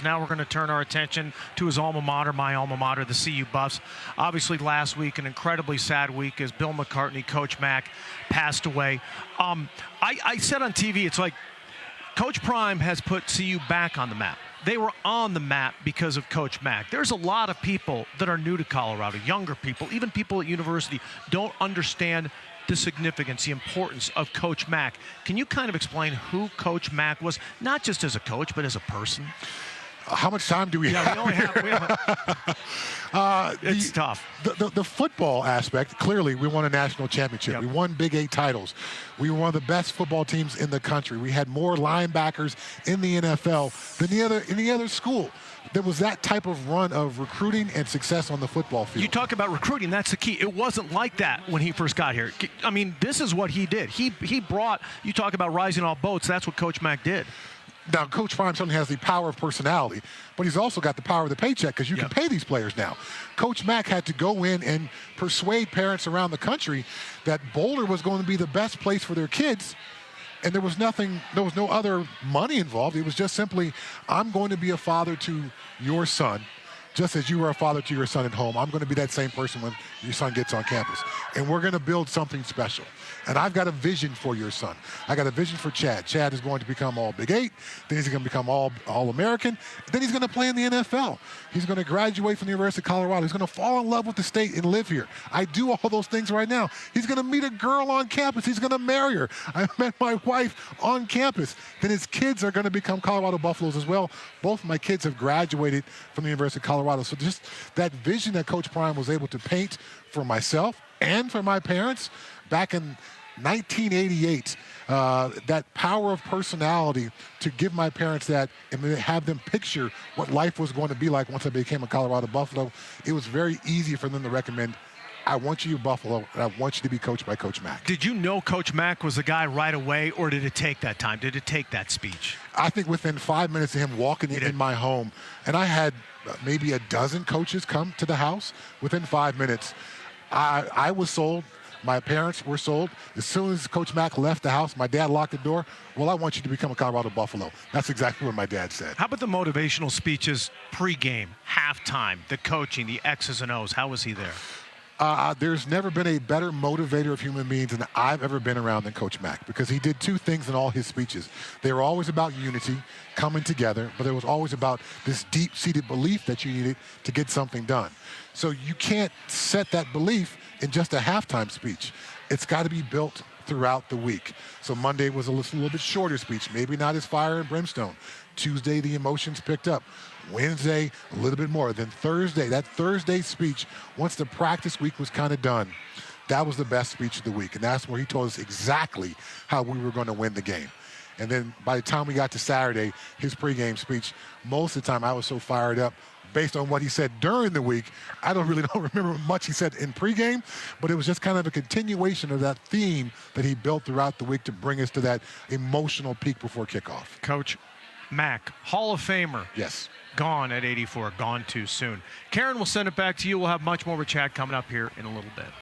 Now we're going to turn our attention to his alma mater, my alma mater, the CU Buffs. Obviously, last week, an incredibly sad week as Bill McCartney, Coach Mac, passed away. I said on TV, it's like Coach Prime has put CU back on the map. They were on the map because of Coach Mac. There's a lot of people that are new to Colorado, younger people, even people at university, don't understand the significance, the importance of Coach Mac. Can you kind of explain who Coach Mac was, not just as a coach, but as a person? How much time do we have? We only have it's tough. The football aspect, clearly, we won a national championship. Yep. We won Big 8 titles. We were one of the best football teams in the country. We had more linebackers in the NFL than any other school. There was that type of run of recruiting and success on the football field. You talk about recruiting, that's the key. It wasn't like that when he first got here. I mean, this is what he did. He brought, you talk about rising all boats, that's what Coach Mac did. Now, Coach Prime certainly has the power of personality, but he's also got the power of the paycheck because you can pay these players now. Coach Mac had to go in and persuade parents around the country that Boulder was going to be the best place for their kids, and there was no other money involved. It was just simply, I'm going to be a father to your son, just as you were a father to your son at home. I'm going to be that same person when your son gets on campus, and we're going to build something special. And I've got a vision for your son. I got a vision for Chad. Chad is going to become all Big 8. Then he's going to become all-American. Then he's going to play in the NFL. He's going to graduate from the University of Colorado. He's going to fall in love with the state and live here. I do all those things right now. He's going to meet a girl on campus. He's going to marry her. I met my wife on campus. Then his kids are going to become Colorado Buffaloes as well. Both of my kids have graduated from the University of Colorado. So just that vision that Coach Prime was able to paint for myself and for my parents back in 1988, that power of personality to give my parents that and have them picture what life was going to be like once I became a Colorado Buffalo, it was very easy for them to recommend, I want you to Buffalo, and I want you to be coached by Coach Mac. Did you know Coach Mac was the guy right away, or did it take that time? Did it take that speech? I think within 5 minutes of him walking in my home, and I had maybe a dozen coaches come to the house within 5 minutes, I was sold. My parents were sold. As soon as Coach Mac left the house, my dad locked the door. Well, I want you to become a Colorado Buffalo. That's exactly what my dad said. How about the motivational speeches pregame, halftime, the coaching, the X's and O's? How was he there? There's never been a better motivator of human beings than I've ever been around than Coach Mac, because he did two things in all his speeches. They were always about unity, coming together, but it was always about this deep-seated belief that you needed to get something done. So you can't set that belief in just a halftime speech. It's got to be built throughout the week. So Monday was a little bit shorter speech, maybe not as fire and brimstone. Tuesday, the emotions picked up. Wednesday, a little bit more. Then Thursday, that Thursday speech, once the practice week was kind of done, that was the best speech of the week. And that's where he told us exactly how we were going to win the game. And then by the time we got to Saturday, his pregame speech, most of the time I was so fired up based on what he said during the week. I don't remember much he said in pregame, but it was just kind of a continuation of that theme that he built throughout the week to bring us to that emotional peak before kickoff. Coach Mac, Hall of Famer. Yes. Gone at 84, gone too soon. Karen will send it back to you. We'll have much more of a chat coming up here in a little bit.